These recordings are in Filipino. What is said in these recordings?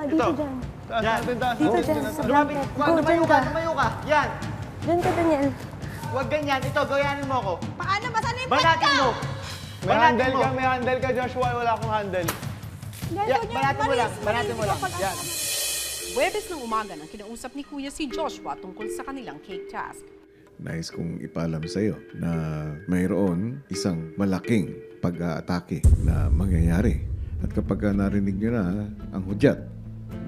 dito dyan. Yan. Dito dyan, sa blanket. Go, dyan Tumayo ka. ka, tumayo ka. Yan. Dyan ka, Daniel. Huwag ganyan. Ito, gayanin mo ako. Paano ba? Saan yung Banatin mo. May handle ka, Joshua. Wala akong handle. Yan, banatin mo lang. Banatin mo lang. Yan. Huwebes ng umaga nang kinausap ni Kuya si Joshua tungkol sa kanilang cake task. Nais kong ipaalam sa iyo na mayroon isang malaking pag-aatake na mangyayari. At kapag narinig niyo na ang hudyat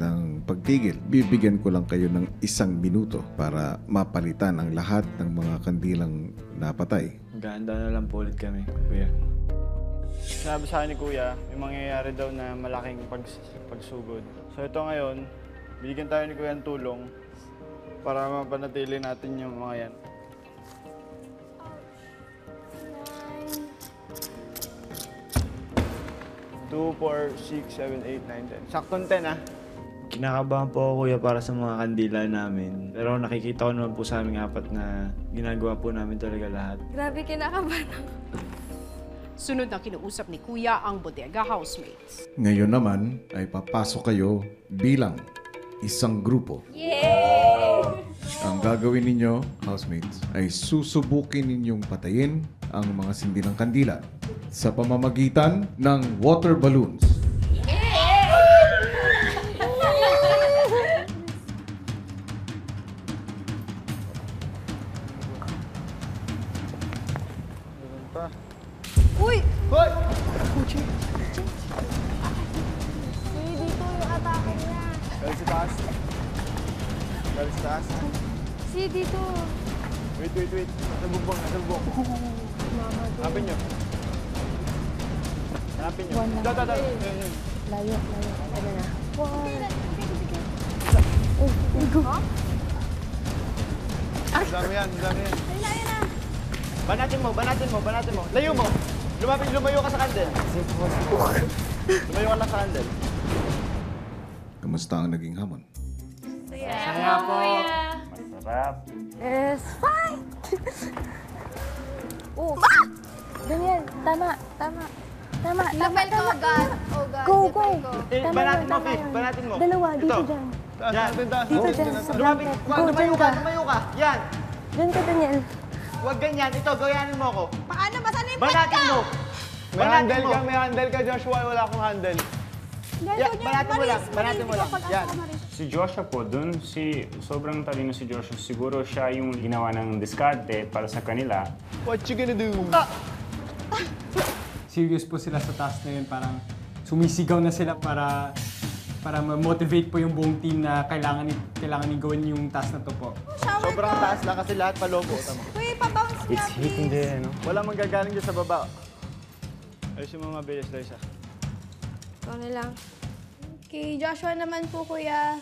ng pagtigil, bibigyan ko lang kayo ng 1 minuto para mapalitan ang lahat ng mga kandilang napatay. Maganda na lang po ulit kami, kuya. Sinabi sa akin ni Kuya, may mangyayari daw na malaking pagsugod. So ito ngayon, bigyan tayo ni Kuya ng tulong para mapanatili natin yung mga yan. 2, 4, 6, 7, 8, 9, 10. Saktong 10 ah. Kinakabahan po ako, kuya, para sa mga kandila namin. Pero nakikita ko naman po sa aming apat na ginagawa po namin talaga lahat. Grabe, kinakabahan ako. Sunod na kinausap ni Kuya ang bodega housemates. Ngayon naman ay papasok kayo bilang isang grupo. Yay! Ang gagawin ninyo, housemates, ay susubukin ninyong patayin ang mga sindi ng kandila sa pamamagitan ng water balloons. Uy! Hoy! Dito yung atake niya. Galing sa taas. Galing sa taas. Dito. Wait. Nasa bubong. Hanapin nyo. Da. Layo. Ano na? Ang dami yan. Banatin mo. Layo mo. Lumayo ka sa kandel. Lumayo ka lang sa kandel. Kamusta ang naging hamon? Saya po. Masarap. Let's fight! Oh, Daniel, tama. Lapel ko, God. Oh, God. Go. Banatin mo, Fif. Banatin mo. Dalawa, dito Ito. dyan. Yan. Dito dyan, sa blanket. Go, dyan ka. Tumayo ka. Yan. Dyan ka, Daniel. Huwag ganyan. Ito, gayanin mo ako. Paano ba? Saan yung Banatin mo. May handle ka, Joshua. Wala akong handle. Yan, banatin mo lang. Yan. Si Joshua po, sobrang talino si Joshua. Siguro siya yung ginawa ng diskarte para sa kanila. What you gonna do? Serious po sila sa task na yun. Parang sumisigaw na sila para ma-motivate po yung buong team na kailangan gawin yung task na to po. Sobrang taas lang kasi lahat palobo. Tama. Uy, pabounce niya, It's hitting please. the, Wala manggagaling dyan sa baba. Ayusin mo mabilis, Liza. Okay lang. Kay Joshua naman po, kuya.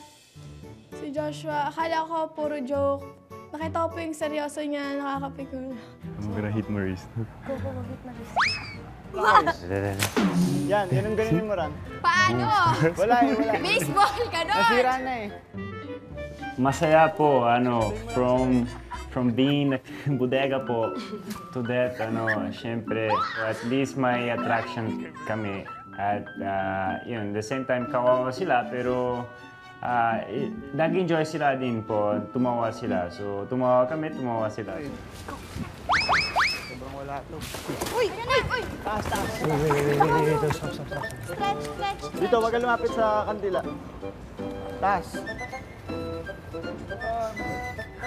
Si Joshua, akala ko puro joke. Nakita ko po yung seryoso niya, nakakapikon. I'm gonna hit Maurice. Go, hit na rin. Yan ang ganinin mo, Ran. Paano? Wala. Baseball ka doon. Nasira na eh. Masaya po, from being bodega po to that, syempre, at least may attraction kami. At yun, the same time, kawawa sila, pero nag-enjoy sila din po, tumawa sila. So, tumawa kami, tumawa sila. Sobrang wala ito. Uy! Taas. Stretch. Dito, wag ka lumapit sa kandila. Taas.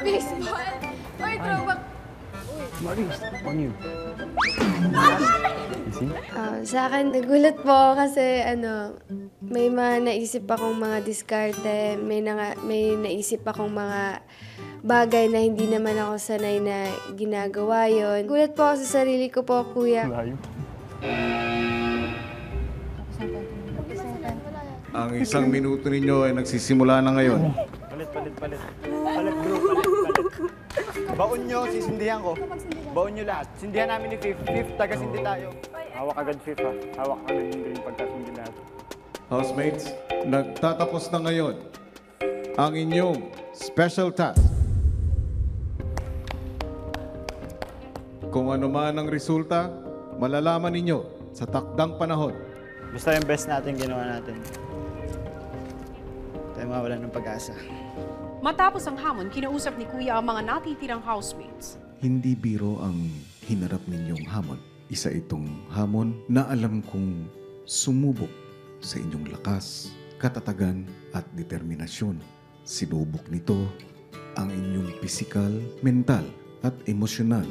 Baseball. Uy, throwback. Maurice, on you. Sa akin, nagulat po kasi may mga naisip akong mga diskarte, may naisip akong mga bagay na hindi naman ako sanay na ginagawa yon. Gulat po ako sa sarili ko po, kuya. Ang 1 minuto ninyo ay nagsisimula na ngayon. Palit, bro. Baon nyo, sisindihan ko. Baon nyo lahat. Sindihan namin ni Fif. Fif, taga-sindi tayo. Hawak agad, Fif, ha? Hawak agad yung green pagkasindi lahat. Housemates, nagtatapos na ngayon ang inyong special task. Kung ano man ang resulta, malalaman ninyo sa takdang panahon. Basta yung best natin ginawa natin. tayo mawalan ng pag-asa. Matapos ang hamon, kinausap ni Kuya ang mga natitirang housemates. Hindi biro ang hinarap ninyong hamon. Isa itong hamon na alam kong sumubok sa inyong lakas, katatagan at determinasyon. Sinubok nito ang inyong pisikal, mental at emosyonal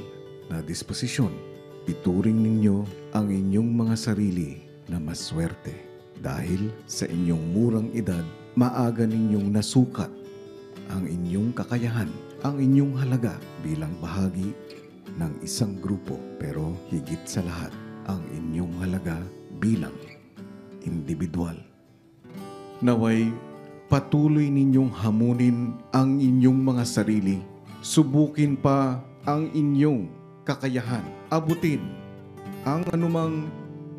na disposisyon. Ituring ninyo ang inyong mga sarili na maswerte dahil sa inyong murang edad, maaga ninyong nasukat ang inyong kakayahan, ang inyong halaga bilang bahagi ng isang grupo, pero higit sa lahat, ang inyong halaga bilang individual. Naway patuloy ninyong hamunin ang inyong mga sarili, subukin pa ang inyong kakayahan, abutin ang anumang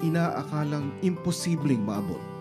inaakalang imposibleng maabot.